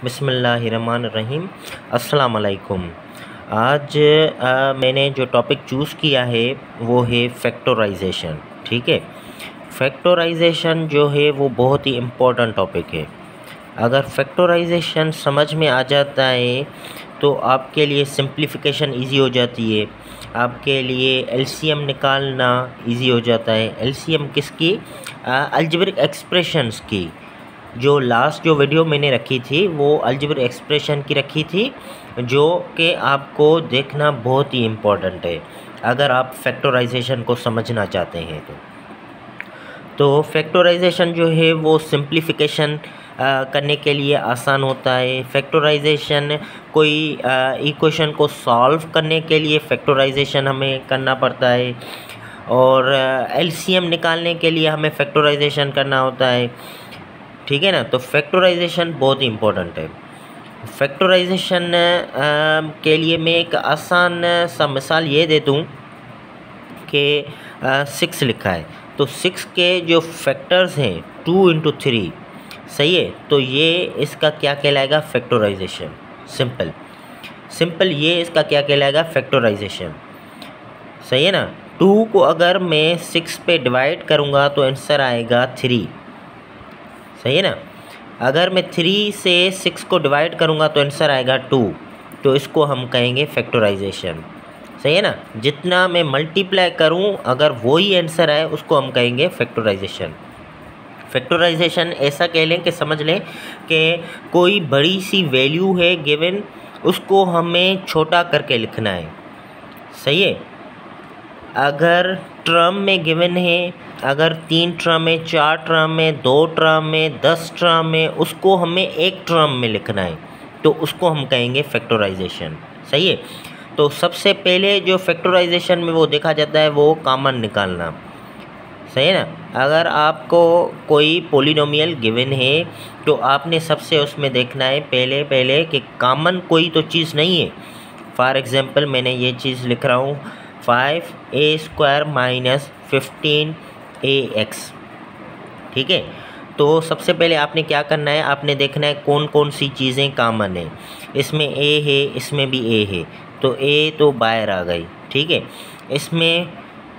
बिस्मिल्लाहिर्रहमानिर्रहीम। अस्सलाम वालेकुम। आज मैंने जो टॉपिक चूज़ किया है वो है फैक्टराइजेशन। ठीक है, फैक्टराइजेशन जो है वो बहुत ही इम्पोर्टेंट टॉपिक है। अगर फैक्टराइजेशन समझ में आ जाता है तो आपके लिए सिंप्लीफिकेशन इजी हो जाती है, आपके लिए एलसीएम निकालना इजी हो जाता है। एलसीएम किसकी? अलजेब्रिक एक्सप्रेशंस की। जो लास्ट वीडियो मैंने रखी थी वो अलजेब्रिक एक्सप्रेशन की रखी थी, जो कि आपको देखना बहुत ही इम्पोर्टेंट है अगर आप फैक्टराइजेशन को समझना चाहते हैं। तो फैक्टराइजेशन जो है वो सिंप्लीफिकेशन करने के लिए आसान होता है। फैक्टराइजेशन कोई इक्वेशन को सॉल्व करने के लिए फैक्टराइजेशन हमें करना पड़ता है, और एलसीएम निकालने के लिए हमें फैक्टराइजेशन करना होता है। ठीक है ना। तो फैक्टराइजेशन बहुत ही इम्पोर्टेंट है। फैक्टराइजेशन के लिए मैं एक आसान सा मिसाल ये दे दूँ कि 6 लिखा है, तो 6 के जो फैक्टर्स हैं 2 × 3, सही है। तो ये इसका क्या कहलाएगा? फैक्टराइजेशन। सिंपल ये इसका क्या कहलाएगा? फैक्टराइजेशन। सही है ना। 2 को अगर मैं 6 पे डिवाइड करूँगा तो आंसर आएगा 3। सही है ना। अगर मैं 3 से 6 को डिवाइड करूँगा तो आंसर आएगा 2। तो इसको हम कहेंगे फैक्टराइजेशन। सही है ना। जितना मैं मल्टीप्लाई करूँ अगर वही आंसर आए उसको हम कहेंगे फैक्टराइजेशन। फैक्टराइजेशन ऐसा कह लें कि समझ लें कि कोई बड़ी सी वैल्यू है गिवन, उसको हमें छोटा करके लिखना है। सही है। अगर टर्म में गिवन है, अगर 3 टर्म है, 4 टर्म है, 2 टर्म है, 10 टर्म है, उसको हमें एक टर्म में लिखना है, तो उसको हम कहेंगे फैक्टराइजेशन। सही है। तो सबसे पहले जो फैक्टराइजेशन में वो देखा जाता है वो कॉमन निकालना। सही है ना। अगर आपको कोई पॉलिनोमियल गिवन है तो आपने सबसे उसमें देखना है पहले कि कॉमन कोई तो चीज़ नहीं है। फॉर एग्ज़ाम्पल मैंने ये चीज़ लिख रहा हूँ 5a² - 15ax। ठीक है। तो सबसे पहले आपने क्या करना है, आपने देखना है कौन कौन सी चीज़ें कॉमन है। इसमें a है, इसमें भी a है, तो a तो बाहर आ गई। ठीक है। इसमें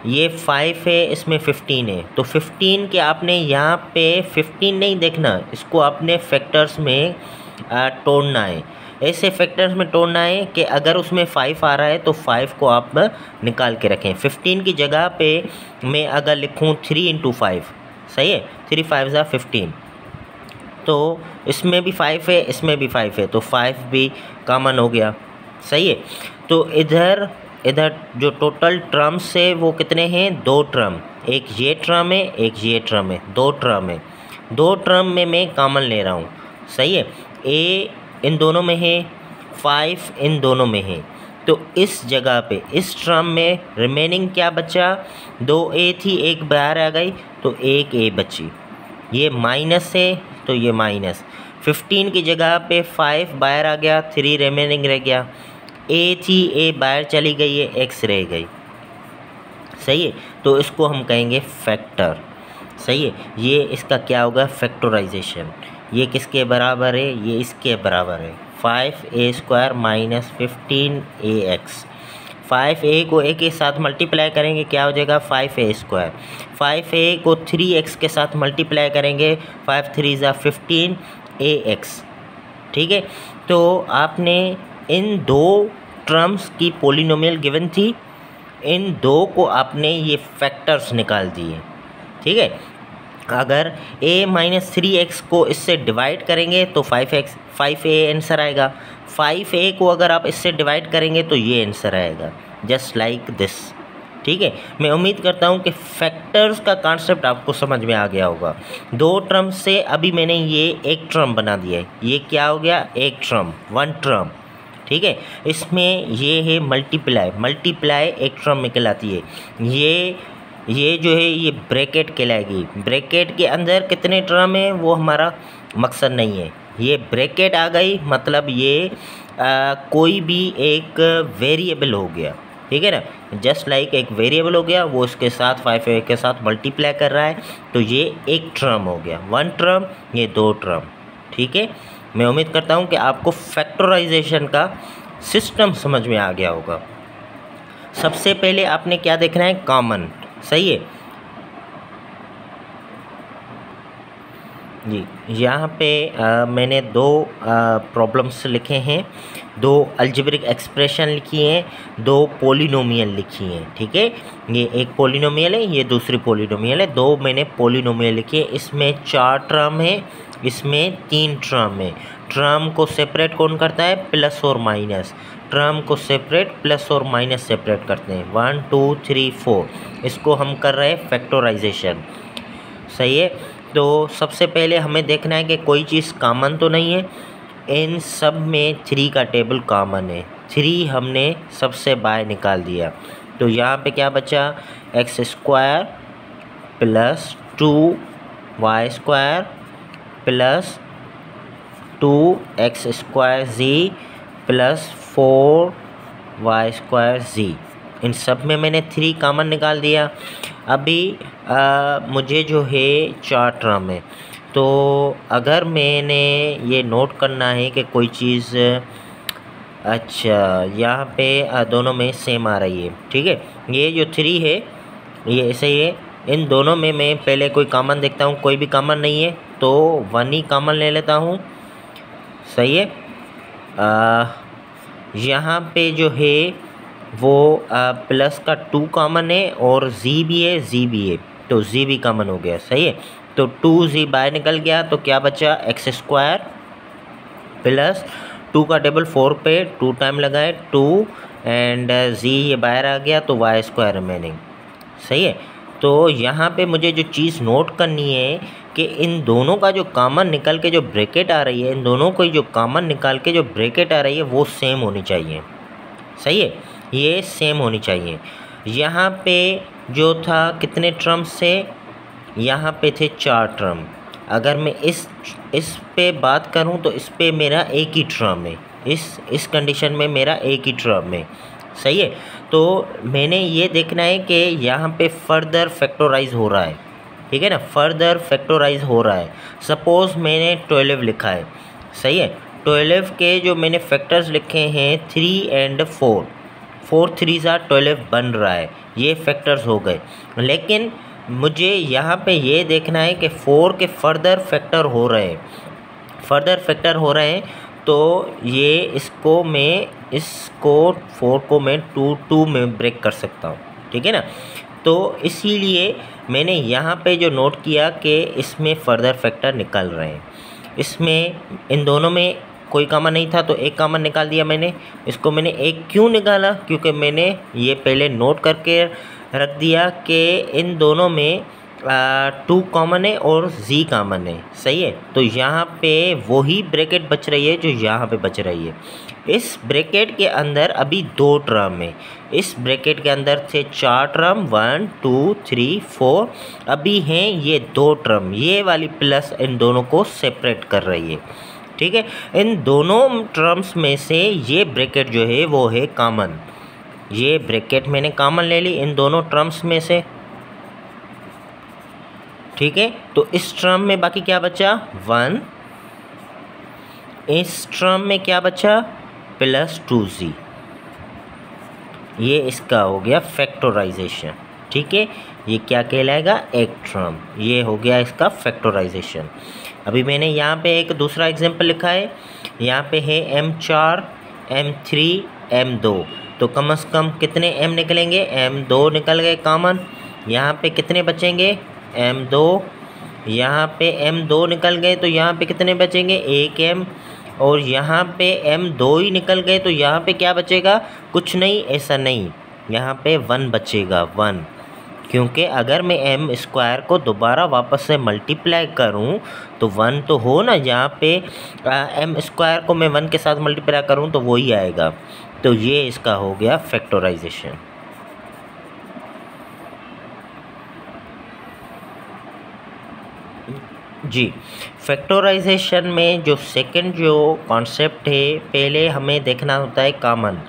ये 5 है, इसमें 15 है, तो 15 के आपने यहाँ पे 15 नहीं देखना, इसको आपने फैक्टर्स में तोड़ना है। ऐसे फैक्टर्स में तोड़ना है कि अगर उसमें 5 आ रहा है तो 5 को आप निकाल के रखें। 15 की जगह पे मैं अगर लिखूँ 3 × 5, सही है, 3 × 5 = 15, तो इसमें भी 5 है, इसमें भी 5 है, तो 5 भी कॉमन हो गया। सही है। तो इधर जो टोटल टर्म्स है वो कितने हैं? 2 टर्म। एक ये टर्म है, एक ये टर्म है, 2 टर्म है। 2 टर्म में मैं कॉमन ले रहा हूँ। सही है। a इन दोनों में है, 5 इन दोनों में है, तो इस जगह पे इस टर्म में रिमेनिंग क्या बचा? 2a थी, एक बाहर आ गई, तो एक a बची। ये माइनस है तो ये माइनस। 15 की जगह पे 5 बाहर आ गया, 3 रिमेनिंग रह गया। a थी, a बाहर चली गई है, x रह गई। सही है। तो इसको हम कहेंगे फैक्टर। सही है। ये इसका क्या होगा? फैक्टराइजेशन। ये किसके बराबर है? ये इसके बराबर है, 5a² - 15ax। 5a को a के साथ मल्टीप्लाई करेंगे क्या हो जाएगा? 5a²। 5a को 3x के साथ मल्टीप्लाई करेंगे, 5 × 3 = 15ax। ठीक है। तो आपने इन 2 टर्म्स की पॉलिनोमियल गिवन थी, इन 2 को आपने ये फैक्टर्स निकाल दिए। ठीक है। अगर a - 3x को इससे डिवाइड करेंगे तो 5a आंसर आएगा। 5a को अगर आप इससे डिवाइड करेंगे तो ये आंसर आएगा, जस्ट लाइक दिस। ठीक है। मैं उम्मीद करता हूँ कि फैक्टर्स का कॉन्सेप्ट आपको समझ में आ गया होगा। 2 टर्म से अभी मैंने ये एक टर्म बना दिया है, ये क्या हो गया? एक टर्म, 1 टर्म। ठीक है। इसमें ये है मल्टीप्लाई एक टर्म में कहलाती है। ये जो है ये ब्रैकेट कहलाएगी। ब्रैकेट के अंदर कितने टर्म है वो हमारा मकसद नहीं है। ये ब्रैकेट आ गई मतलब ये कोई भी एक वेरिएबल हो गया। ठीक है ना। जस्ट लाइक एक वेरिएबल हो गया, वो इसके साथ 5a के साथ मल्टीप्लाई कर रहा है, तो ये एक टर्म हो गया, 1 टर्म, ये 2 टर्म। ठीक है। मैं उम्मीद करता हूँ कि आपको फैक्टराइजेशन का सिस्टम समझ में आ गया होगा। सबसे पहले आपने क्या देखना है, कॉमन। सही है जी। यहाँ पे मैंने दो प्रॉब्लम्स लिखे हैं, दो अलजेब्रिक एक्सप्रेशन लिखी हैं, दो पॉलिनोमियल लिखी हैं। ठीक है, ये एक पॉलिनोमियल है, ये दूसरी पॉलिनोमियल है। दो मैंने पॉलिनोमियल लिखी है। इसमें 4 टर्म है, इसमें 3 टर्म है। टर्म को सेपरेट कौन करता है, प्लस और माइनस। टर्म को सेपरेट प्लस और माइनस सेपरेट करते हैं। 1 2 3 4, इसको हम कर रहे हैं फैक्टराइजेशन। सही है, तो सबसे पहले हमें देखना है कि कोई चीज़ कॉमन तो नहीं है। इन सब में 3 का टेबल कॉमन है। 3 हमने सबसे बाहर निकाल दिया, तो यहाँ पे क्या बचा, x square plus 2y² plus 2x square z plus 4y² z। इन सब में मैंने 3 कॉमन निकाल दिया। अभी मुझे जो है 4 टर्म है, तो अगर मैंने ये नोट करना है कि कोई चीज़, अच्छा यहाँ पे दोनों में सेम आ रही है। ठीक है, ये जो 3 है ये ऐसे ही है। इन दोनों में मैं पहले कोई कॉमन देखता हूँ, कोई भी कॉमन नहीं है तो 1 ही कॉमन ले लेता हूँ। सही है, यहाँ पे जो है वो प्लस का 2 कॉमन है और z भी है, z भी है, तो z भी कॉमन हो गया। सही है, तो 2z बाहर निकल गया, तो क्या बचा, एक्स स्क्वायर प्लस 2 का टेबल 4 पे 2 टाइम लगाए 2 एंड z ये बाहर आ गया, तो y² रिमेनिंग। सही है, तो यहाँ पे मुझे जो चीज़ नोट करनी है कि इन दोनों का जो कॉमन निकल के जो ब्रैकेट आ रही है, इन दोनों को जो कॉमन निकाल के जो ब्रैकेट आ रही है वो सेम होनी चाहिए। सही है, ये सेम होनी चाहिए। यहाँ पे जो था कितने टर्म्स से, यहाँ पे थे 4 टर्म। अगर मैं इस पे बात करूँ तो इस पे मेरा एक ही टर्म है, इस कंडीशन में मेरा एक ही टर्म है। सही है, तो मैंने ये देखना है कि यहाँ पे फर्दर फैक्टराइज हो रहा है। ठीक है ना, फर्दर फैक्टराइज हो रहा है। सपोज़ मैंने 12 लिखा है। सही है, 12 के जो मैंने फैक्टर्स लिखे हैं 3 एंड 4, 4 3 12 बन रहा है, ये फैक्टर्स हो गए। लेकिन मुझे यहाँ पे ये देखना है कि 4 के फर्दर फैक्टर हो रहे हैं, फर्दर फैक्टर हो रहे हैं, तो ये इसको 4 को मैं 2 में ब्रेक कर सकता हूँ। ठीक है ना, तो इसीलिए मैंने यहाँ पे जो नोट किया कि इसमें फर्दर फैक्टर निकल रहे हैं। इसमें इन दोनों में कोई कॉमन नहीं था, तो एक कॉमन निकाल दिया मैंने। इसको मैंने एक क्यों निकाला, क्योंकि मैंने ये पहले नोट करके रख दिया कि इन दोनों में 2 कॉमन है और z कॉमन है। सही है, तो यहाँ पे वही ब्रैकेट बच रही है जो यहाँ पे बच रही है। इस ब्रैकेट के अंदर अभी 2 टर्म है, इस ब्रैकेट के अंदर थे 4 टर्म 1 2 3 4, अभी हैं ये 2 टर्म, ये वाली प्लस इन दोनों को सेपरेट कर रही है। ठीक है, इन दोनों टर्म्स में से ये ब्रैकेट जो है वो है कॉमन, ये ब्रैकेट मैंने कॉमन ले ली इन दोनों टर्म्स में से। ठीक है, तो इस टर्म में बाकी क्या बचा 1, इस टर्म में क्या बचा प्लस 2z, ये इसका हो गया फैक्टराइजेशन। ठीक है, ये क्या कहलाएगा, एक टर्म, ये हो गया इसका फैक्टराइजेशन। अभी मैंने यहाँ पे एक दूसरा एग्जांपल लिखा है, यहाँ पे है m4 m3 m2, तो कम से कम कितने m निकलेंगे, m2 निकल गए कॉमन। यहाँ पे कितने बचेंगे m2, यहाँ पे m2 निकल गए, तो यहाँ पे कितने बचेंगे, एक m, और यहाँ पे m2 ही निकल गए, तो यहाँ पे क्या बचेगा, कुछ नहीं, ऐसा नहीं, यहाँ पे 1 बचेगा 1, क्योंकि अगर मैं m² को दोबारा वापस से मल्टीप्लाई करूँ तो 1 तो हो ना, यहाँ पे m² को मैं 1 के साथ मल्टीप्लाई करूँ तो वही आएगा। तो ये इसका हो गया फैक्टराइजेशन। जी, फैक्टराइजेशन में जो सेकंड जो कॉन्सेप्ट है, पहले हमें देखना होता है कॉमन,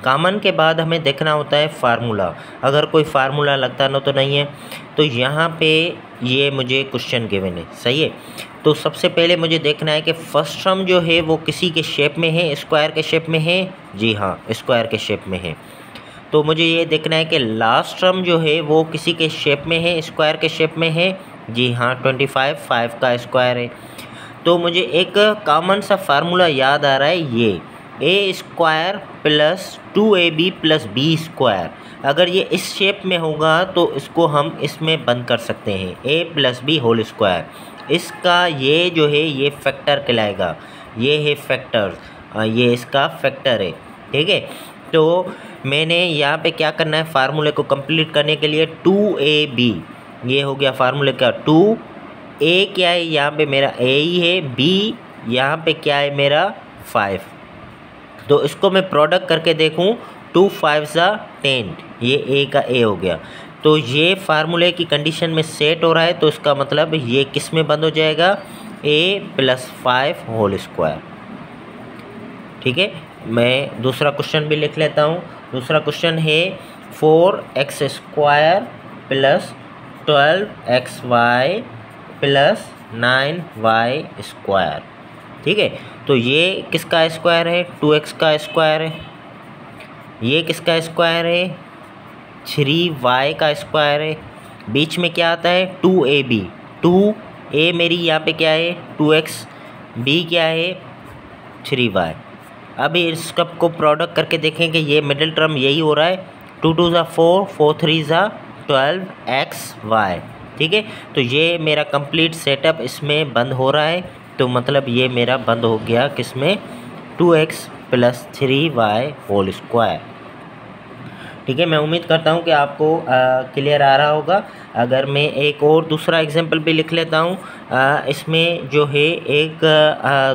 कॉमन के बाद हमें देखना होता है फार्मूला। अगर कोई फार्मूला लगता ना तो नहीं है, तो यहाँ पे ये मुझे क्वेश्चन गिवन है। सही है, तो सबसे पहले मुझे देखना है कि फर्स्ट टर्म जो है वो किसी के शेप में है, स्क्वायर के शेप में है। जी हाँ, स्क्वायर के शेप में है। तो मुझे ये देखना है कि लास्ट टर्म जो है वो किसी के शेप में है, स्क्वायर के शेप में है। जी हाँ, 25 5 का स्क्वायर है। तो मुझे एक कॉमन सा फार्मूला याद आ रहा है, ये a square plus 2ab plus B square. अगर ये इस शेप में होगा तो इसको हम इसमें बंद कर सकते हैं, a plus B whole square. इसका ये जो है ये फैक्टर कहलाएगा, ये है फैक्टर, ये इसका फैक्टर है। ठीक है, तो मैंने यहाँ पे क्या करना है, फार्मूले को कंप्लीट करने के लिए 2ab, ये हो गया फार्मूले का 2। a क्या है, यहाँ पे मेरा a ही है, b यहाँ पे क्या है मेरा 5। तो इसको मैं प्रोडक्ट करके देखूँ, 2 5 10, ये a का a हो गया। तो ये फार्मूले की कंडीशन में सेट हो रहा है, तो इसका मतलब ये किस में बंद हो जाएगा, a प्लस 5 होल स्क्वायर। ठीक है, मैं दूसरा क्वेश्चन भी लिख लेता हूँ। दूसरा क्वेश्चन है 4x square plus 12xy plus 9y square. ठीक है, तो ये किसका स्क्वायर है, 2x का स्क्वायर है। ये किसका स्क्वायर है, 3y का स्क्वायर है। बीच में क्या आता है, 2ab, 2a मेरी यहाँ पे क्या है 2x, b क्या है 3y। अभी इस कप को प्रोडक्ट करके देखेंगे, ये मिडिल टर्म यही हो रहा है, 2 2 4 4 3 12xy। ठीक है, तो ये मेरा कंप्लीट सेटअप इसमें बंद हो रहा है। तो मतलब ये मेरा बंद हो गया किसमें, 2x plus 3y whole square. ठीक है, मैं उम्मीद करता हूँ कि आपको क्लियर आ रहा होगा। अगर मैं एक और दूसरा एग्जांपल भी लिख लेता हूँ, इसमें जो है एक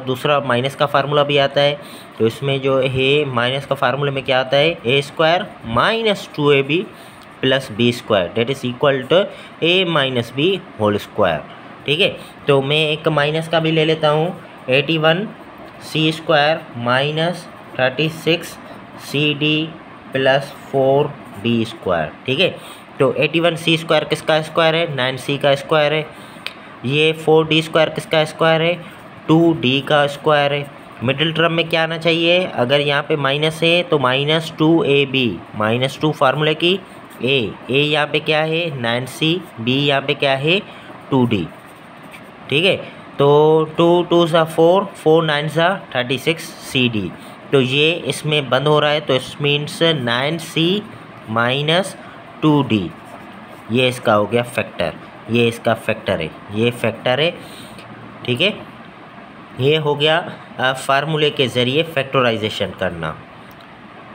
दूसरा माइनस का फार्मूला भी आता है। तो इसमें जो है माइनस का फार्मूले में क्या आता है, a square minus 2ab plus B square that is equal to a minus B whole square. ठीक है, तो मैं एक माइनस का भी ले लेता हूँ, 81c square minus 36cd plus 4d square. ठीक है, तो 81c स्क्वायर किसका स्क्वायर है, 9c का स्क्वायर है। ये 4d स्क्वायर किसका स्क्वायर है, 2d का स्क्वायर है। मिडिल टर्म में क्या आना चाहिए, अगर यहाँ पे माइनस है तो माइनस 2ab, माइनस 2 फार्मूले की a यहाँ पे क्या है 9c, b यहाँ पे क्या है 2d। ठीक है, तो 2 2 4 4 9 36cd। तो ये इसमें बंद हो रहा है, तो इस मीन्स 9c माइनस 2d, ये इसका हो गया फैक्टर, ये इसका फैक्टर है, ये फैक्टर है। ठीक है, ये हो गया फार्मूले के ज़रिए फैक्टराइजेशन करना।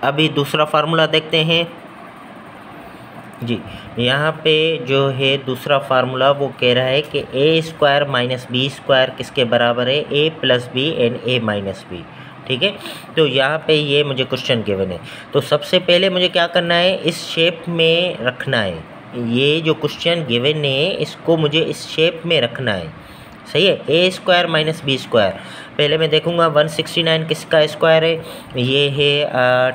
अभी दूसरा फार्मूला देखते हैं जी। यहाँ पे जो है दूसरा फार्मूला वो कह रहा है कि a square minus B square किसके बराबर है, a plus B and a minus B. ठीक है, तो यहाँ पे ये मुझे क्वेश्चन गिवन है। तो सबसे पहले मुझे क्या करना है, इस शेप में रखना है। ये जो क्वेश्चन गिवन है इसको मुझे इस शेप में रखना है। सही है, a square minus B square. पहले मैं देखूंगा 169 किसका स्क्वायर है, ये है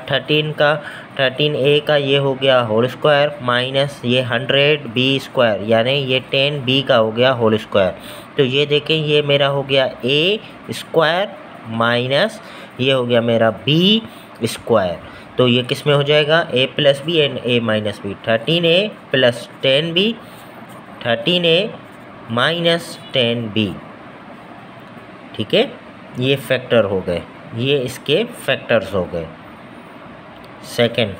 13 का, 13a का ये हो गया होल स्क्वायर माइनस ये 100b स्क्वायर, यानी ये 10b का हो गया होल स्क्वायर। तो ये देखें, ये मेरा हो गया a स्क्वायर माइनस ये हो गया मेरा b स्क्वायर। तो ये किस में हो जाएगा, a plus B and a minus B. 13a plus 10b, 13a minus 10b। ठीक है, ये फैक्टर हो गए, ये इसके फैक्टर्स हो गए। Second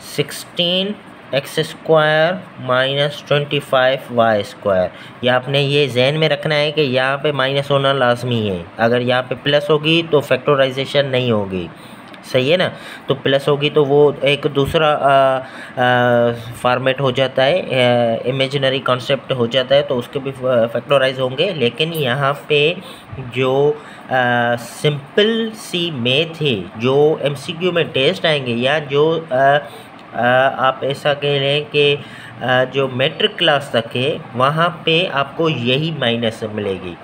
16x square minus 25y square. ये आपने ये जहन में रखना है कि यहाँ पे माइनस होना लाजमी है, अगर यहाँ पे प्लस होगी तो फैक्टराइजेशन नहीं होगी। सही है ना, तो प्लस होगी तो वो एक दूसरा फॉर्मेट हो जाता है, इमेजिनरी कॉन्सेप्ट हो जाता है, तो उसके भी फैक्टराइज होंगे। लेकिन यहाँ पे जो सिंपल सी मैथ है, जो एमसीक्यू में टेस्ट आएंगे, या जो आप ऐसा कह लें कि जो मैट्रिक क्लास तक है वहाँ पे आपको यही माइनस मिलेगी।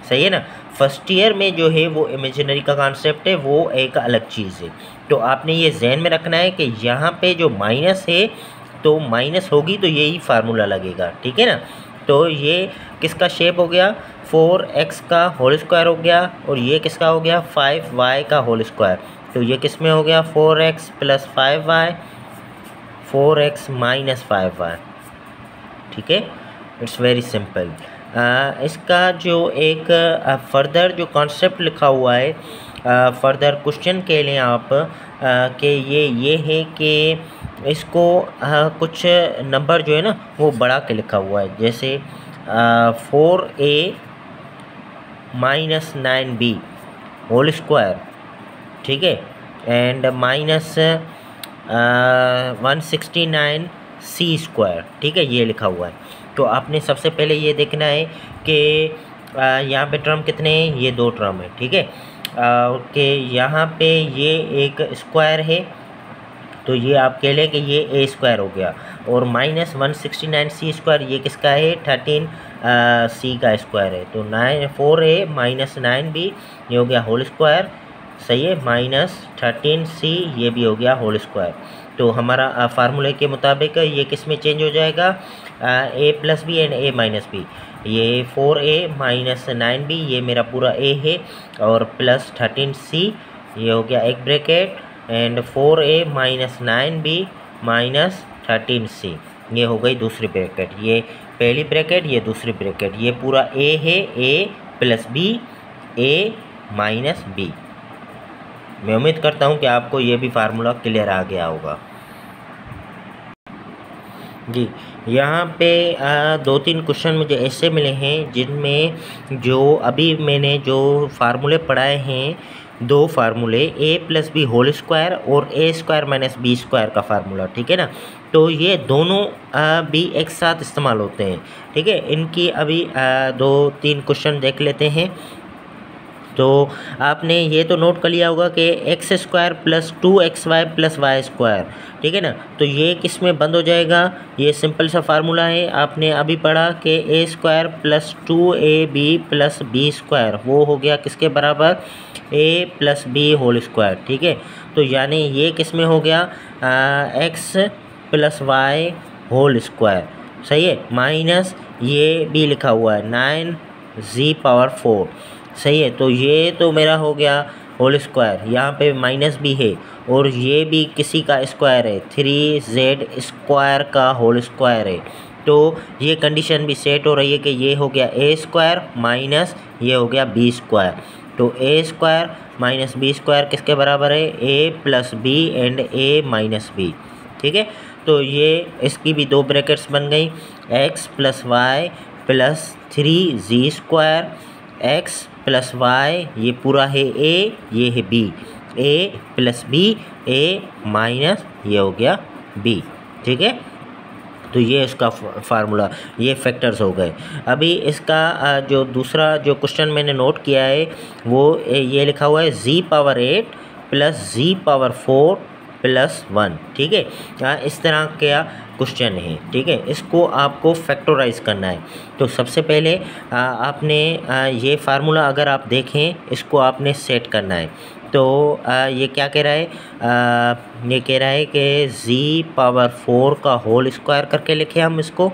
सही है ना, फर्स्ट ईयर में जो है वो इमेजिनरी का कॉन्सेप्ट है, वो एक अलग चीज़ है। तो आपने ये जहन में रखना है कि यहाँ पे जो माइनस है तो माइनस होगी तो यही फार्मूला लगेगा। ठीक है ना, तो ये किसका शेप हो गया, 4x का होल स्क्वायर हो गया, और ये किसका हो गया, 5y का होल स्क्वायर। तो ये किस में हो गया, 4x plus 5y, 4x minus 5y। ठीक है, इट्स वेरी सिंपल। इसका जो एक फर्दर जो कॉन्सेप्ट लिखा हुआ है फर्दर क्वेश्चन के लिए आप कि ये है कि इसको कुछ नंबर जो है ना वो बढ़ा के लिखा हुआ है, जैसे 4a minus 9b whole square, ठीक है, एंड माइनस 169c स्क्वायर, ठीक है, ये लिखा हुआ है। तो आपने सबसे पहले ये देखना है कि यहाँ पे टर्म कितने हैं, ये 2 टर्म है, ठीक है, कि यहाँ पे ये एक स्क्वायर है, तो ये आप कह लें कि ये a स्क्वायर हो गया, और माइनस 169c स्क्वायर ये किसका है, 13c का स्क्वायर है। तो 4a माइनस 9b ये हो गया होल स्क्वायर, सही है, माइनस 13c ये भी हो गया होल स्क्वायर। तो हमारा फार्मूले के मुताबिक ये किस में चेंज हो जाएगा, a plus B and a minus B. ये 4a माइनस 9b ये मेरा पूरा a है, और प्लस 13c ये हो गया एक bracket, and 4a minus 9b minus 13c ये हो गई दूसरी ब्रैकेट, ये पहली ब्रैकेट ये दूसरी ब्रैकेट, ये पूरा a है, a plus b a minus b। मैं उम्मीद करता हूँ कि आपको ये भी फार्मूला क्लियर आ गया होगा जी। यहाँ पे 2-3 क्वेश्चन मुझे ऐसे मिले हैं जिनमें जो अभी मैंने जो फार्मूले पढ़ाए हैं, 2 फार्मूले a plus B whole square और a square minus B square का फार्मूला, ठीक है ना, तो ये दोनों भी एक साथ इस्तेमाल होते हैं, ठीक है। इनकी अभी 2-3 क्वेश्चन देख लेते हैं। तो आपने ये तो नोट कर लिया होगा कि X square plus 2xy plus Y square, ठीक है ना, तो ये किस में बंद हो जाएगा, ये सिंपल सा फार्मूला है, आपने अभी पढ़ा कि a square plus 2ab plus B square वो हो गया किसके बराबर, a plus B whole square, ठीक है। तो यानी ये किस में हो गया, x plus Y whole square, सही है, माइनस ये भी लिखा हुआ है 9z⁴, सही है। तो ये तो मेरा हो गया होल स्क्वायर, यहाँ पे माइनस भी है, और ये भी किसी का स्क्वायर है, 3z स्क्वायर का होल स्क्वायर है। तो ये कंडीशन भी सेट हो रही है कि ये हो गया a स्क्वायर माइनस ये हो गया b स्क्वायर। तो a square minus b square किसके बराबर है, a plus B and a minus B, ठीक है। तो ये इसकी भी 2 ब्रैकेट्स बन गई, x plus y plus 3z square, x plus y ये पूरा है a, ये है b, a plus b a minus ये हो गया b, ठीक है। तो ये इसका फार्मूला, ये फैक्टर्स हो गए। अभी इसका जो दूसरा जो क्वेश्चन मैंने नोट किया है वो ये लिखा हुआ है z⁴ प्लस z⁴ प्लस 1, ठीक है, इस तरह का क्वेश्चन है, ठीक है। इसको आपको फैक्टराइज करना है। तो सबसे पहले आपने ये फार्मूला अगर आप देखें इसको आपने सेट करना है। तो ये क्या कह रहा है, ये कह रहा है कि z⁴ का होल स्क्वायर करके लिखे हम इसको,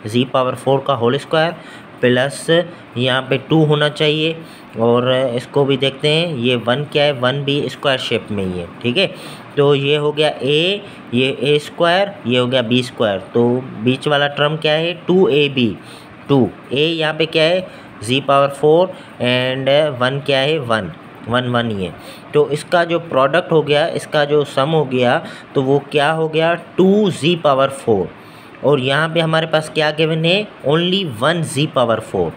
z⁴ का होल स्क्वायर प्लस यहाँ पे 2 होना चाहिए, और इसको भी देखते हैं ये 1 क्या है, 1 भी स्क्वायर शेप में ही है, ठीक है। तो ये हो गया a, ये a स्क्वायर, ये हो गया b स्क्वायर, तो बीच वाला टर्म क्या है 2ab, 2a यहाँ पे क्या है z⁴ एंड 1 क्या है 1 ही है। तो इसका जो प्रोडक्ट हो गया, इसका जो सम हो गया, तो वो क्या हो गया 2z⁴, और यहाँ पे हमारे पास क्या गिवन है, ओनली 1z⁴।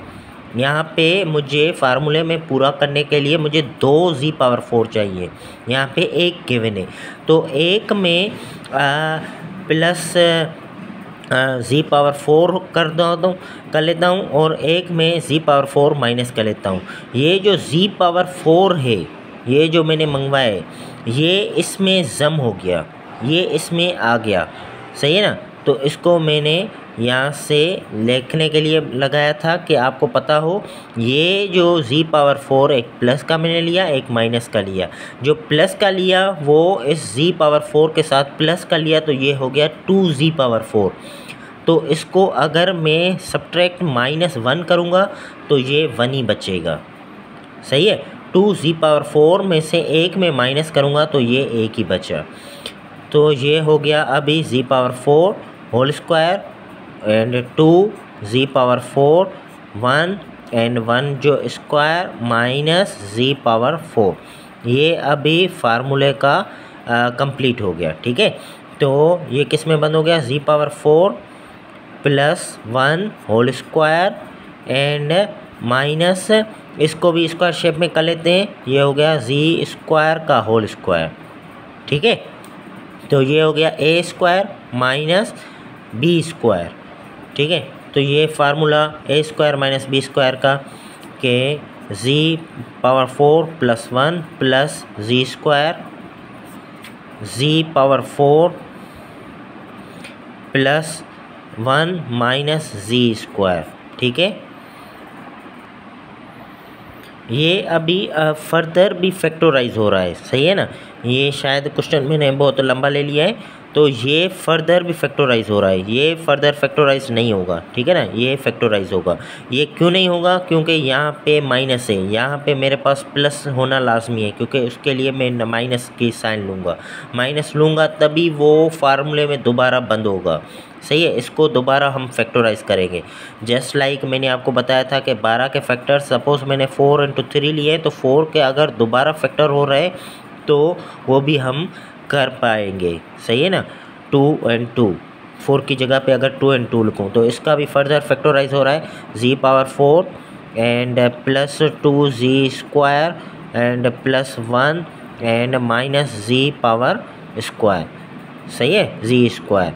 यहाँ पे मुझे फार्मूले में पूरा करने के लिए मुझे 2z⁴ चाहिए, यहाँ पे 1 गिवन है, तो 1 में प्लस z⁴ कर लेता हूँ, और 1 में z⁴ माइनस कर लेता हूँ। ये जो z⁴ है, ये जो मैंने मंगवाया है, ये इसमें जम हो गया, ये इसमें आ गया, सही है ना। तो इसको मैंने यहाँ से लिखने के लिए लगाया था कि आपको पता हो, ये जो z⁴ एक प्लस का मैंने लिया, एक माइनस का लिया, जो प्लस का लिया वो इस z⁴ के साथ प्लस का लिया, तो ये हो गया 2z⁴। तो इसको अगर मैं सब्ट्रैक्ट -1 करूँगा तो ये 1 ही बचेगा, सही है। 2z⁴ में से 1 में माइनस करूँगा तो ये 1 ही बचा। तो ये हो गया अभी z⁴ whole square and 2z⁴ 1 and 1 जो स्क्वायर माइनस z⁴। ये अभी फार्मूले का कंप्लीट हो गया, ठीक है। तो ये किस में बंद हो गया, z⁴ plus 1 whole square and minus, इसको भी स्क्वायर शेप में कर लेते हैं, ये हो गया z² का होल स्क्वायर, ठीक है। तो ये हो गया a² माइनस b², ठीक है। तो ये फार्मूला a² माइनस b² का के z⁴ plus 1 plus z² z⁴ plus 1 minus z², ठीक है। ये अभी फर्दर भी फैक्टराइज हो रहा है, सही है ना। ये शायद क्वेश्चन मैंने बहुत लंबा ले लिया है, तो ये फर्दर भी फैक्टराइज हो रहा है, ये फर्दर फैक्टराइज नहीं होगा, ठीक है ना। ये फैक्टराइज होगा, ये क्यों नहीं होगा, क्योंकि यहाँ पे माइनस है, यहाँ पे मेरे पास प्लस होना लाजमी है, क्योंकि उसके लिए मैं माइनस की साइन लूँगा, माइनस लूँगा तभी वो फार्मूले में दोबारा बंद होगा, सही है। इसको दोबारा हम फैक्टराइज करेंगे, जस्ट लाइक मैंने आपको बताया था कि 12 के फैक्टर, सपोज मैंने 4 × 3 लिए तो 4 के अगर दोबारा फैक्टर हो रहे तो वो भी हम कर पाएंगे, सही है ना। 2 और 2, 4 की जगह पे अगर 2 और 2 लिखूँ तो इसका भी फर्दर फैक्टराइज हो रहा है, z⁴ and plus 2z² and plus 1 and minus z², सही है, z²।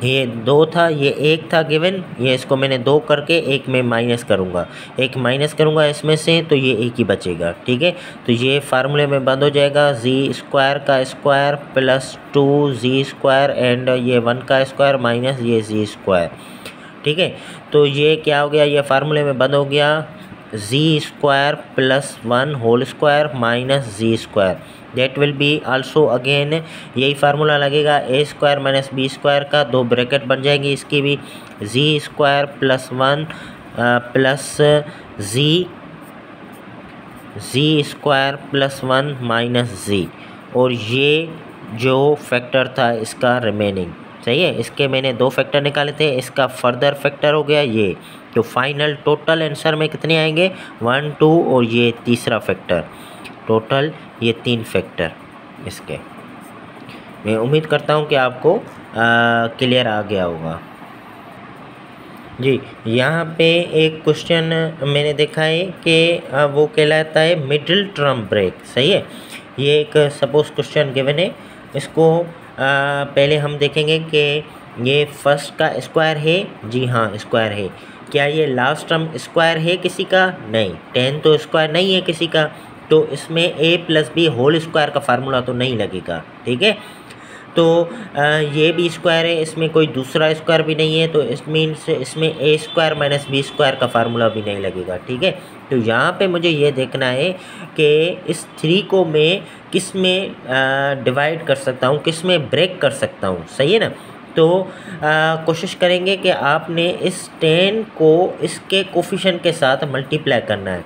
ये 2 था, ये 1 था गिवन, ये इसको मैंने 2 करके 1 में माइनस करूँगा, 1 माइनस करूँगा इसमें से तो ये 1 ही बचेगा, ठीक है। तो ये फार्मूले में बंद हो जाएगा, z² का स्क्वायर प्लस 2z² एंड ये 1 का स्क्वायर माइनस ये z², ठीक है। तो ये क्या हो गया, ये फार्मूले में बंद हो गया, z² plus 1 whole square minus z²। That will be also again यही फार्मूला लगेगा, a² माइनस b² का, 2 ब्रैकेट बन जाएंगी इसकी भी, z² plus 1 plus z² plus 1 minus z, और ये जो फैक्टर था इसका रिमेनिंग, सही है। इसके मैंने 2 फैक्टर निकाले थे, इसका फर्दर फैक्टर हो गया ये। तो फाइनल टोटल आंसर में कितने आएंगे, 1 2 और ये तीसरा फैक्टर, टोटल ये 3 फैक्टर इसके। मैं उम्मीद करता हूँ कि आपको क्लियर आ गया होगा जी। यहाँ पे एक क्वेश्चन मैंने देखा है कि वो कहलाता है मिडिल टर्म ब्रेक, सही है। ये एक सपोज क्वेश्चन गिवन है, इसको पहले हम देखेंगे कि ये फर्स्ट का स्क्वायर है, जी हाँ स्क्वायर है। क्या ये लास्ट टर्म स्क्वायर है किसी का, नहीं। 10 तो स्क्वायर नहीं है किसी का, तो इसमें a + b होल स्क्वायर का फार्मूला तो नहीं लगेगा, ठीक है। तो ये भी स्क्वायर है, इसमें कोई दूसरा स्क्वायर भी नहीं है, तो इस मीन्स इसमें a² माइनस b² का फार्मूला भी नहीं लगेगा, ठीक है। तो यहाँ पे मुझे ये देखना है कि इस 3 को मैं किस में डिवाइड कर सकता हूँ, किस में ब्रेक कर सकता हूँ, सही है ना। तो कोशिश करेंगे कि आपने इस 10 को इसके कोफिशिएंट के साथ मल्टीप्लाई करना है।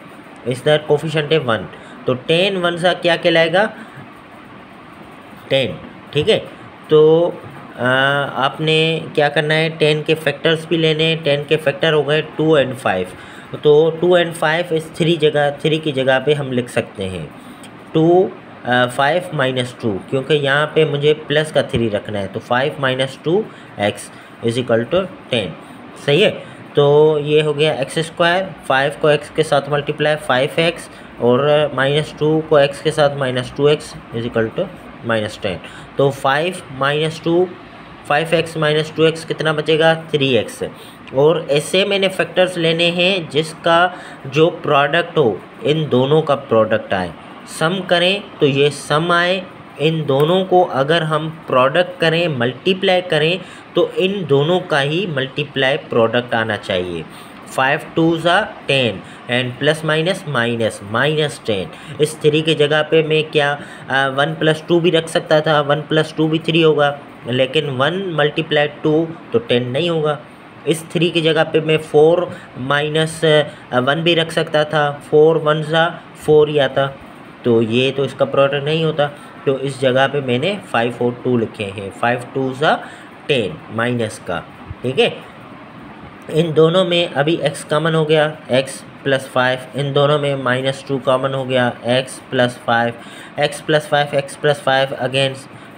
इसका कोफिशिएंट है 1, तो 10 1 सा क्या कहलाएगा, 10, ठीक है। तो आपने क्या करना है, 10 के फैक्टर्स भी लेने हैं। 10 के फैक्टर हो गए 2 और 5, तो 2 और 5 इस 3 की जगह पे हम लिख सकते हैं 2 5 - 2, क्योंकि यहाँ पे मुझे प्लस का 3 रखना है, तो 5 - 2x = 10, सही है। तो ये हो गया x², 5 को x के साथ मल्टीप्लाई 5x, और -2 को x के साथ -2x = -10। तो 5 - 2 5x - 2x कितना बचेगा, 3x। और ऐसे मैंने फैक्टर्स लेने हैं जिसका जो प्रोडक्ट हो, इन दोनों का प्रोडक्ट आए। सम करें तो ये सम आए, इन दोनों को अगर हम प्रोडक्ट करें, मल्टीप्लाई करें, तो इन दोनों का ही मल्टीप्लाई प्रोडक्ट आना चाहिए। 5 2s are 10 and plus minus minus -10। इस 3 की जगह पे मैं क्या 1 + 2 भी रख सकता था, 1 + 2 भी 3 होगा, लेकिन 1 मल्टीप्लाई 2 तो 10 नहीं होगा। इस 3 की जगह पे मैं 4 माइनस 1 भी रख सकता था, 4 1 ज़ा 4 ही आता, तो ये तो इसका प्रोडक्ट नहीं होता। तो इस जगह पे मैंने 5 और 2 लिखे हैं, 5 2 ज़ा 10 माइनस का, ठीक है। इन दोनों में अभी x कॉमन हो गया, x प्लस 5, इन दोनों में -2 कॉमन हो गया, x plus 5, x plus 5, x plus 5 again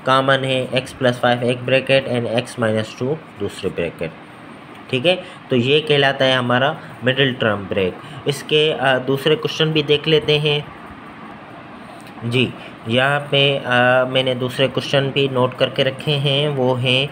common है, x प्लस 5 एक ब्रैकेट एंड x माइनस 2 दूसरे ब्रैकेट, ठीक है। तो ये कहलाता है हमारा मिडिल टर्म ब्रेक। इसके दूसरे क्वेश्चन भी देख लेते हैं जी। यहाँ पे मैंने दूसरे क्वेश्चन भी नोट करके रखे हैं, वो हैं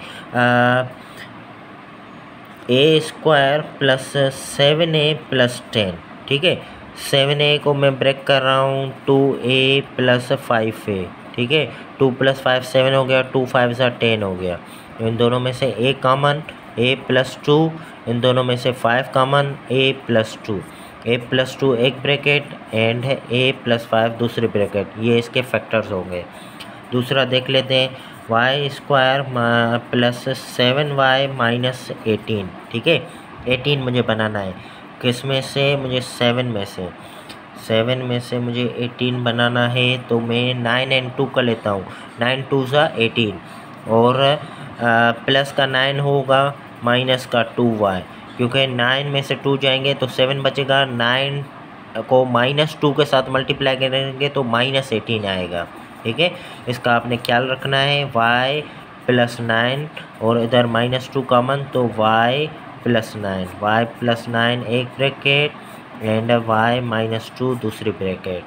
ए स्क्वायर प्लस 7a प्लस 10, ठीक है। 7a को मैं ब्रेक कर रहा हूँ 2a प्लस 5a, ठीक है। 2 प्लस 5 7 हो गया, 2 5 ज़ा 10 हो गया। इन दोनों में से a कॉमन, a प्लस 2, इन दोनों में से 5 common, a plus 2, a plus 2 एक ब्रैकेट एंड a प्लस 5 दूसरे ब्रैकेट, ये इसके फैक्टर्स होंगे। दूसरा देख लेते हैं Y square plus 7y minus 18, ठीक है। 18 मुझे बनाना है, किस में से, मुझे 7 में से मुझे 18 बनाना है। तो मैं 9 एंड 2 का लेता हूँ, 9 2 ज़ा 18 और प्लस का 9 होगा माइनस का 2y, क्योंकि 9 में से 2 जाएंगे तो 7 बचेगा, 9 को -2 के साथ मल्टीप्लाई करेंगे तो -18 आएगा, ठीक है। इसका आपने ख्याल रखना है। y प्लस 9 और इधर -2 कॉमन, तो y प्लस 9 एक ब्रैकेट एंड y माइनस 2 दूसरी ब्रैकेट,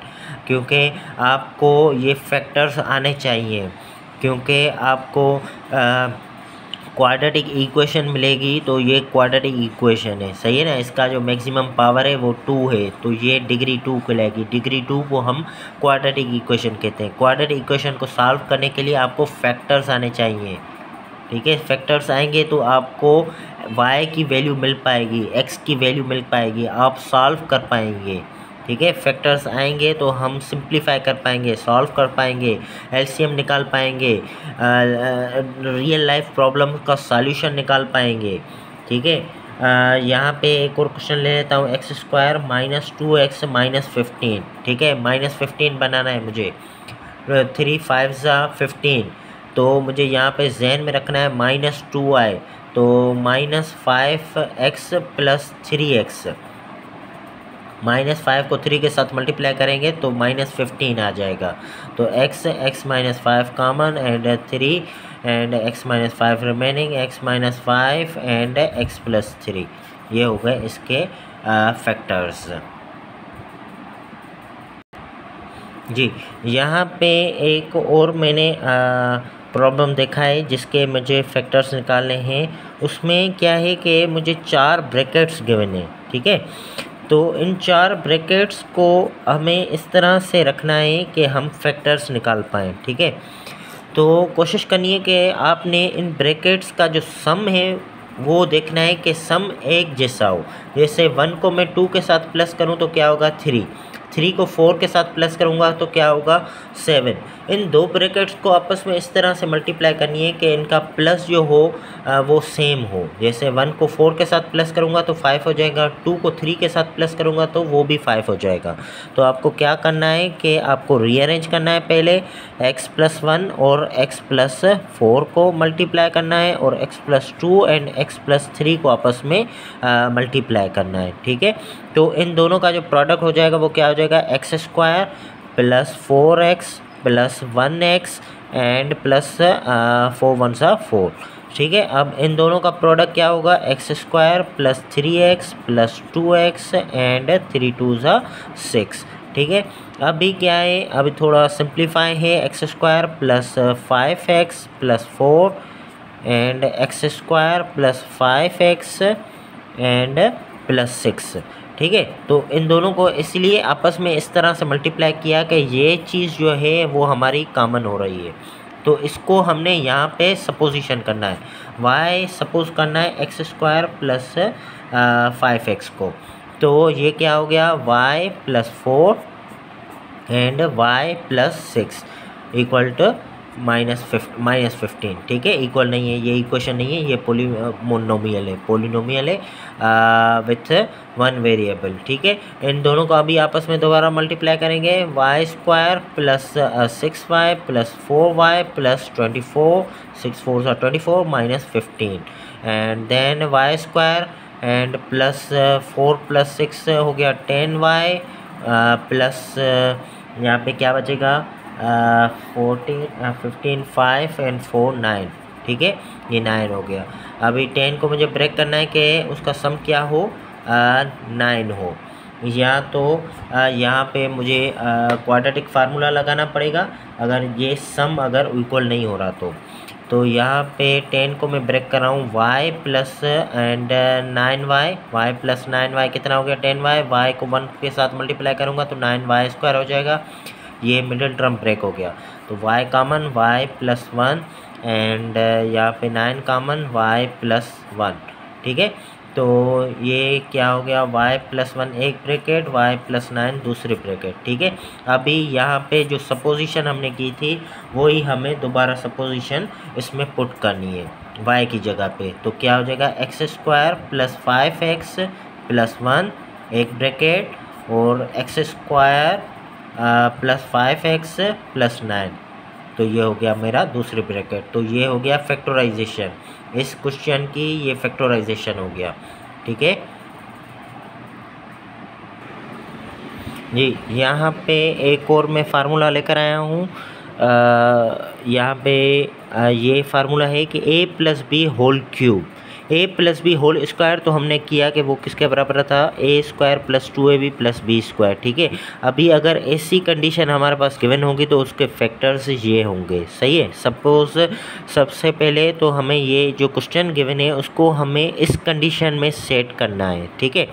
क्योंकि आपको ये फैक्टर्स आने चाहिए, क्योंकि आपको क्वाड्रेटिक इक्वेशन मिलेगी, तो ये क्वाड्रेटिक इक्वेशन है, सही है ना। इसका जो मैक्सिमम पावर है वो 2 है, तो ये डिग्री 2 कहलाएगी। डिग्री 2 को हम क्वाड्रेटिक इक्वेशन कहते हैं। क्वाड्रेटिक इक्वेशन को सॉल्व करने के लिए आपको फैक्टर्स आने चाहिए, ठीक है। फैक्टर्स आएंगे तो आपको y की वैल्यू मिल पाएगी, x की वैल्यू मिल पाएगी, आप सॉल्व कर पाएंगे, ठीक है। फैक्टर्स आएंगे तो हम सिंप्लीफाई कर पाएंगे, सॉल्व कर पाएंगे, एलसीएम निकाल पाएंगे, रियल लाइफ प्रॉब्लम का सॉल्यूशन निकाल पाएंगे, ठीक है। यहाँ पे एक और क्वेश्चन ले लेता हूँ, x square minus 2x minus 15, ठीक है। -15 बनाना है मुझे, 3 5 ज़ा 15, तो मुझे यहाँ पे जहन में रखना है -2y, तो -5x प्लस 3x, -5 को 3 के साथ मल्टीप्लाई करेंगे तो -15 आ जाएगा। तो x minus 5 common and 3 and x minus 5 remaining, x minus 5 and x plus 3, ये हो गए इसके फैक्टर्स जी। यहाँ पे एक और मैंने प्रॉब्लम देखा है जिसके मुझे फैक्टर्स निकालने हैं। उसमें क्या है कि मुझे 4 ब्रैकेट्स गिवन है, ठीक है। तो इन 4 ब्रैकेट्स को हमें इस तरह से रखना है कि हम फैक्टर्स निकाल पाएँ, ठीक है। तो कोशिश करनी है कि आपने इन ब्रैकेट्स का जो सम है वो देखना है कि सम एक जैसा हो। जैसे 1 को मैं 2 के साथ प्लस करूं तो क्या होगा 3 को 4 के साथ प्लस करूंगा तो क्या होगा 7। इन दो ब्रैकेट्स को आपस में इस तरह से मल्टीप्लाई करनी है कि इनका प्लस जो हो वो सेम हो। जैसे 1 को 4 के साथ प्लस करूंगा तो 5 हो जाएगा, 2 को 3 के साथ प्लस करूंगा तो वो भी 5 हो जाएगा। तो आपको क्या करना है कि आपको रीअरेंज करना है, पहले x प्लस 1 और x प्लस 4 को मल्टीप्लाई करना है और x plus 2 and x plus 3 को आपस में मल्टीप्लाई करना है, ठीक है। तो इन दोनों का जो प्रोडक्ट हो जाएगा वो क्या हो जाएगा, x square plus 4x plus 1x and plus 4 1 सा 4, ठीक है। अब इन दोनों का प्रोडक्ट क्या होगा, x square plus 3x plus 2x and 3 2 सा 6, ठीक है। अभी क्या है, अभी थोड़ा सिंप्लीफाई है, x square plus 5x plus 4 and x square plus 5x and plus 6, ठीक है। तो इन दोनों को इसलिए आपस में इस तरह से मल्टीप्लाई किया कि ये चीज़ जो है वो हमारी कॉमन हो रही है। तो इसको हमने यहाँ पे सपोजिशन करना है, y सपोज करना है एक्स स्क्वायर प्लस 5x को। तो ये क्या हो गया, y plus 4 and y plus 6 equal to -15, ठीक है, इक्वल नहीं है, ये इक्वेशन नहीं है, ये पोलिनोमियल है विथ वन वेरिएबल, ठीक है। इन दोनों को अभी आपस में दोबारा मल्टीप्लाई करेंगे, y² plus 6y plus 4y plus 24, 6 4 24 -15 and then y² and plus 4 plus 6 हो गया 10y प्लस यहाँ पे क्या बचेगा 15 5 एंड 4 9, ठीक है, ये 9 हो गया। अभी 10 को मुझे ब्रेक करना है कि उसका सम क्या हो 9 हो, या तो यहाँ पे मुझे क्वाड्रेटिक फार्मूला लगाना पड़ेगा अगर ये सम अगर इक्वल नहीं हो रहा तो यहाँ पे 10 को मैं ब्रेक कर रहा हूँ y plus and 9y, y plus 9y कितना हो गया 10y, y को 1 के साथ मल्टीप्लाई करूँगा तो 9y² हो जाएगा, ये मिडिल टर्म ब्रेक हो गया। तो y common y plus 1 and यहाँ पे 9 कॉमन y प्लस 1, ठीक है। तो ये क्या हो गया y प्लस 1 एक ब्रैकेट, y प्लस 9 दूसरे ब्रैकेट, ठीक है। अभी यहाँ पे जो सपोजिशन हमने की थी वही हमें दोबारा सपोजिशन इसमें पुट करनी है y की जगह पे। तो क्या हो जाएगा x² प्लस 5x प्लस 1 एक ब्रैकेट और x² प्लस 5x प्लस 9, तो ये हो गया मेरा दूसरे ब्रैकेट। तो ये हो गया फैक्टराइजेशन, इस क्वेश्चन की ये फैक्टराइजेशन हो गया, ठीक है जी। यहाँ पे एक और मैं फार्मूला लेकर आया हूँ, यहाँ पे ये फार्मूला है कि a plus B whole cube, a plus B whole square, तो हमने किया कि वो किसके बराबर था a² plus 2ab plus b², ठीक है। अभी अगर ऐसी कंडीशन हमारे पास गिवन होगी तो उसके फैक्टर्स ये होंगे, सही है। सपोज सबसे पहले तो हमें ये जो क्वेश्चन गिवन है उसको हमें इस कंडीशन में सेट करना है, ठीक है।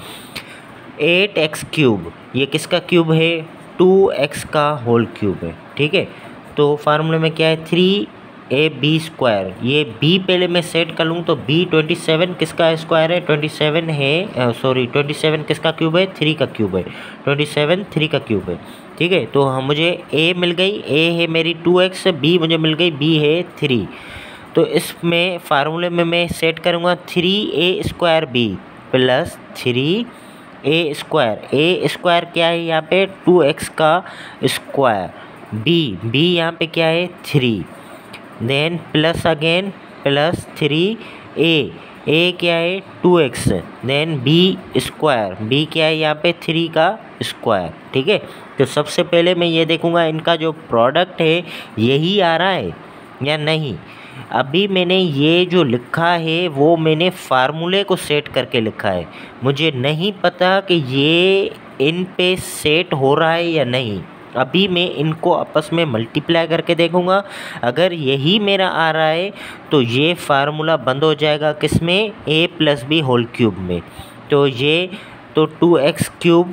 8x³ ये किसका क्यूब है 2x का होल क्यूब है, ठीक है। तो फार्मूले में क्या है 3ab², ये b पहले मैं सेट कर लूँ तो b 27 किसका स्क्वायर है 27 है, सॉरी 27 किसका क्यूब है 3 का क्यूब है, 27 3 का क्यूब है, ठीक है। तो हम मुझे a मिल गई, a है मेरी 2x, b मुझे मिल गई b है 3। तो इसमें फार्मूले में मैं सेट करूँगा 3a² प्लस 3a² क्या है यहाँ पे 2x का स्क्वायर, b यहाँ पे क्या है 3, then plus again plus 3a क्या है 2x, देन b² क्या है यहाँ पे 3 का स्क्वायर, ठीक है। तो सबसे पहले मैं ये देखूँगा इनका जो प्रोडक्ट है यही आ रहा है या नहीं। अभी मैंने ये जो लिखा है वो मैंने फार्मूले को सेट करके लिखा है, मुझे नहीं पता कि ये इन पे सेट हो रहा है या नहीं। अभी मैं इनको आपस में मल्टीप्लाई करके देखूँगा, अगर यही मेरा आ रहा है तो ये फार्मूला बंद हो जाएगा किस में a plus B whole cube में। तो ये तो 2x³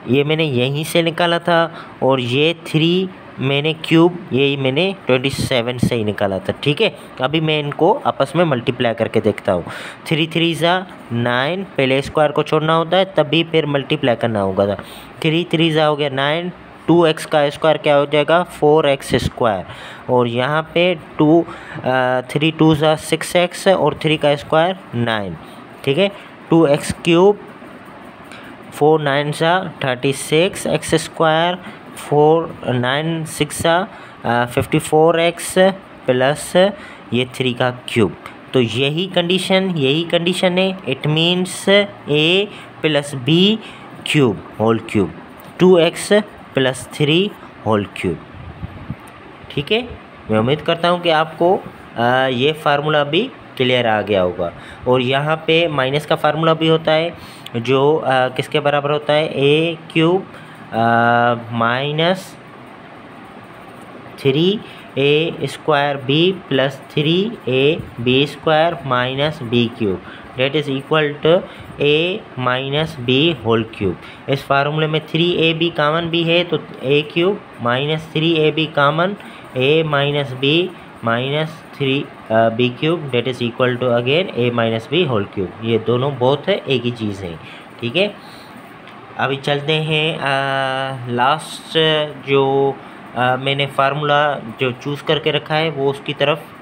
ये मैंने यहीं से निकाला था और ये 3 मैंने क्यूब यही मैंने 27 से ही निकाला था, ठीक है। अभी मैं इनको आपस में मल्टीप्लाई करके देखता हूँ। 3 3 ज़ा 9, पहले स्क्वायर को छोड़ना होता है तभी फिर मल्टीप्लाई करना होगा था। 3 3 ज़ा हो गया 9, 2x का स्क्वायर क्या हो जाएगा 4x² और यहाँ पे 3 2 ज़ा 6x और 3 का स्क्वायर 9, ठीक है। 2x³ 4 9 ज़ा 36 x² 4 9 6 54x प्लस ये 3 का क्यूब। तो यही कंडीशन है, it means a plus b³ whole cube 2x plus 3 whole cube, ठीक है। मैं उम्मीद करता हूँ कि आपको ये फार्मूला भी क्लियर आ गया होगा। और यहाँ पे माइनस का फार्मूला भी होता है जो किसके बराबर होता है a³ minus 3a² plus 3ab² minus b³ that is equal to a minus b whole cube. इस फार्मूले में 3ab कॉमन भी है तो a³ minus 3ab common a minus b minus 3b³ that is equal to again a minus b whole cube. ये दोनों both एक ही चीज़ है, ठीक है। अभी चलते हैं लास्ट जो मैंने फार्मूला जो चूज़ करके रखा है वो उसकी तरफ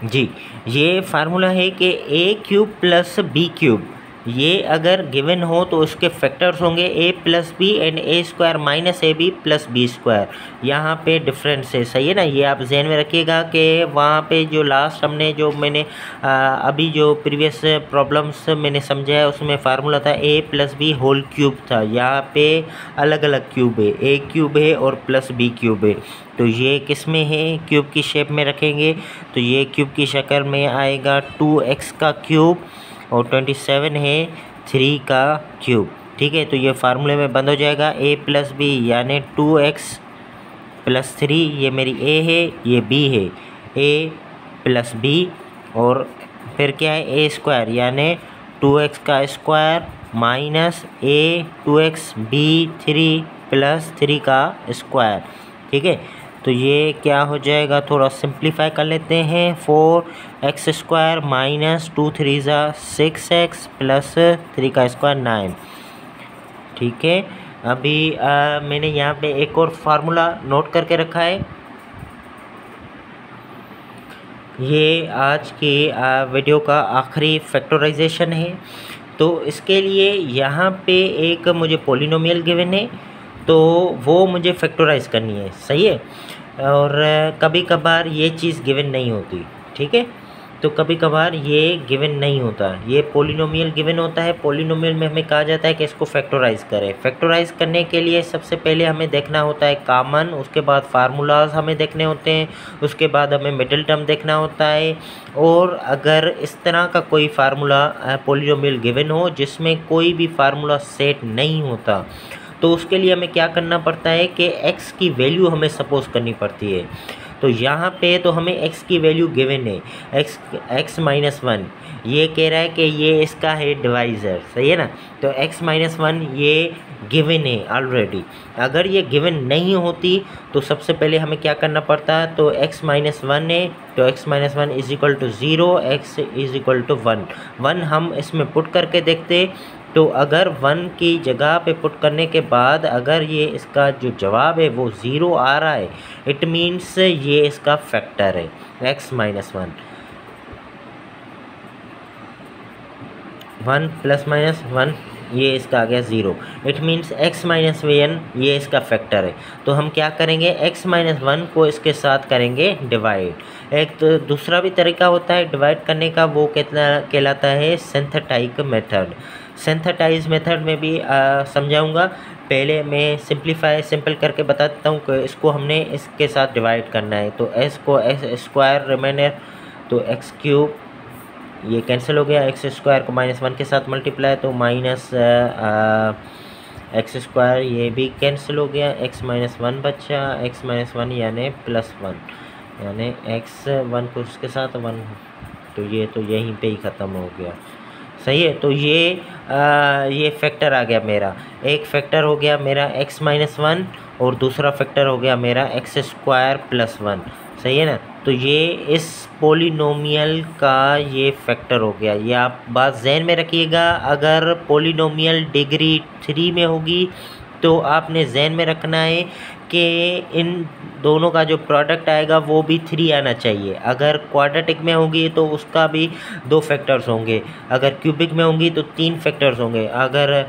जी, ये फार्मूला है कि a cube plus b cube, ये अगर गिवन हो तो उसके फैक्टर्स होंगे a plus B and a square minus a b plus B square. यहाँ पे डिफरेंस है, सही है ना। ये आप जहन में रखिएगा कि वहाँ पे जो लास्ट हमने जो मैंने अभी जो प्रीवियस प्रॉब्लम्स मैंने समझाया उसमें फार्मूला था ए प्लस बी होल क्यूब था। यहाँ पे अलग अलग क्यूब है, ए क्यूब है और प्लस बी क्यूब है। तो ये किस में है, क्यूब की शेप में रखेंगे तो ये क्यूब की शक्ल में आएगा 2x का क्यूब और 27 है 3 का क्यूब। ठीक है, तो ये फार्मूले में बंद हो जाएगा ए प्लस बी यानी 2x प्लस 3, ये मेरी ए है ये बी है, ए प्लस बी और फिर क्या है ए स्क्वायर यानी 2x का स्क्वायर माइनस ए 2x बी 3 प्लस 3 का स्क्वायर। ठीक है, तो ये क्या हो जाएगा, थोड़ा सिंप्लीफाई कर लेते हैं। 4x square minus 2 3 6x plus 3 का स्क्वायर 9। ठीक है, अभी मैंने यहाँ पे एक और फार्मूला नोट करके रखा है। ये आज की वीडियो का आखिरी फैक्टराइजेशन है। तो इसके लिए यहाँ पे एक मुझे पॉलिनोमियल गिवन है तो वो मुझे फैक्टराइज करनी है, सही है। और कभी कभार ये चीज़ गिवन नहीं होती, ठीक है। तो कभी कभार ये गिवन नहीं होता, ये पॉलिनोमियल गिवन होता है। पॉलिनोमियल में हमें कहा जाता है कि इसको फैक्टराइज करें। फैक्टराइज करने के लिए सबसे पहले हमें देखना होता है कॉमन, उसके बाद फार्मूलाज हमें देखने होते हैं, उसके बाद हमें मिडिल टर्म देखना होता है। और अगर इस तरह का कोई फार्मूला पॉलिनोमियल गिवन हो जिसमें कोई भी फार्मूला सेट नहीं होता तो उसके लिए हमें क्या करना पड़ता है कि x की वैल्यू हमें सपोज करनी पड़ती है। तो यहाँ पे तो हमें x की वैल्यू गिवन है, x माइनस 1, ये कह रहा है कि ये इसका है डिवाइज़र, सही है ना। तो x माइनस 1 ये गिवन है ऑलरेडी। अगर ये गिवन नहीं होती तो सबसे पहले हमें क्या करना पड़ता है, तो x माइनस 1 है तो x माइनस 1 is equal to 0, x is equal to 1 हम इसमें पुट करके देखते। तो अगर 1 की जगह पे पुट करने के बाद अगर ये इसका जो जवाब है वो 0 आ रहा है, इट मीन्स ये इसका फैक्टर है x माइनस 1 प्लस माइनस 1, ये इसका आ गया 0। इट मीन्स x माइनस 1 ये इसका फैक्टर है। तो हम क्या करेंगे, x माइनस 1 को इसके साथ करेंगे डिवाइड। एक तो दूसरा भी तरीका होता है डिवाइड करने का, वो कितना कहलाता है सिंथेटिक मेथड। सिंथेटाइज मेथड में भी समझाऊंगा। पहले मैं सिंपल करके बता देता हूँ कि इसको हमने इसके साथ डिवाइड करना है। तो s को x स्क्वायर रिमेनर, तो x क्यूब ये कैंसिल हो गया, x स्क्वायर को माइनस 1 के साथ मल्टीप्लाई तो माइनस x स्क्वायर ये भी कैंसिल हो गया, x माइनस 1 बचा, x माइनस 1 यानी प्लस 1 यानी x 1 को इसके साथ 1, तो ये तो यहीं पे ही ख़त्म हो गया, सही है। तो ये फैक्टर आ गया मेरा, एक फैक्टर हो गया मेरा x माइनस 1 और दूसरा फैक्टर हो गया मेरा x स्क्वायर प्लस 1, सही है ना। तो ये इस पॉलिनोमियल का ये फैक्टर हो गया। ये आप बात जहन में रखिएगा, अगर पॉलिनोमियल डिग्री 3 में होगी तो आपने जहन में रखना है कि इन दोनों का जो प्रोडक्ट आएगा वो भी 3 आना चाहिए। अगर क्वाड्रेटिक में होगी तो उसका भी 2 फैक्टर्स होंगे, अगर क्यूबिक में होंगी तो 3 फैक्टर्स होंगे, अगर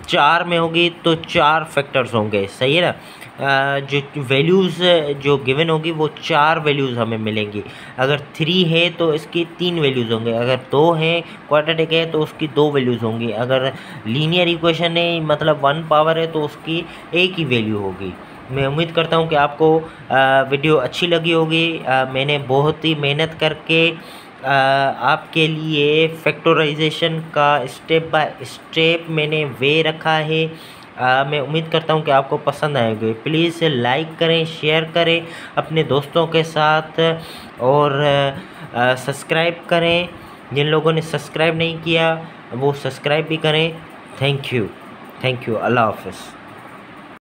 4 में होगी तो 4 फैक्टर्स होंगे, सही है ना। जो वैल्यूज़ जो गिवन होगी वो 4 वैल्यूज़ हमें मिलेंगी। अगर 3 है तो इसकी 3 वैल्यूज़ होंगे, अगर 2 है क्वाड्रेटिक है तो उसकी 2 वैल्यूज़ होंगी, अगर लीनियर इक्वेशन है मतलब 1 पावर है तो उसकी एक ही वैल्यू होगी। मैं उम्मीद करता हूँ कि आपको वीडियो अच्छी लगी होगी। मैंने बहुत ही मेहनत करके आपके लिए फैक्टराइजेशन का स्टेप बाय स्टेप मैंने वे रखा है। मैं उम्मीद करता हूँ कि आपको पसंद आएगी। प्लीज़ लाइक करें, शेयर करें अपने दोस्तों के साथ और सब्सक्राइब करें। जिन लोगों ने सब्सक्राइब नहीं किया वो सब्सक्राइब भी करें। थैंक यू, अल्लाह हाफ़िज़।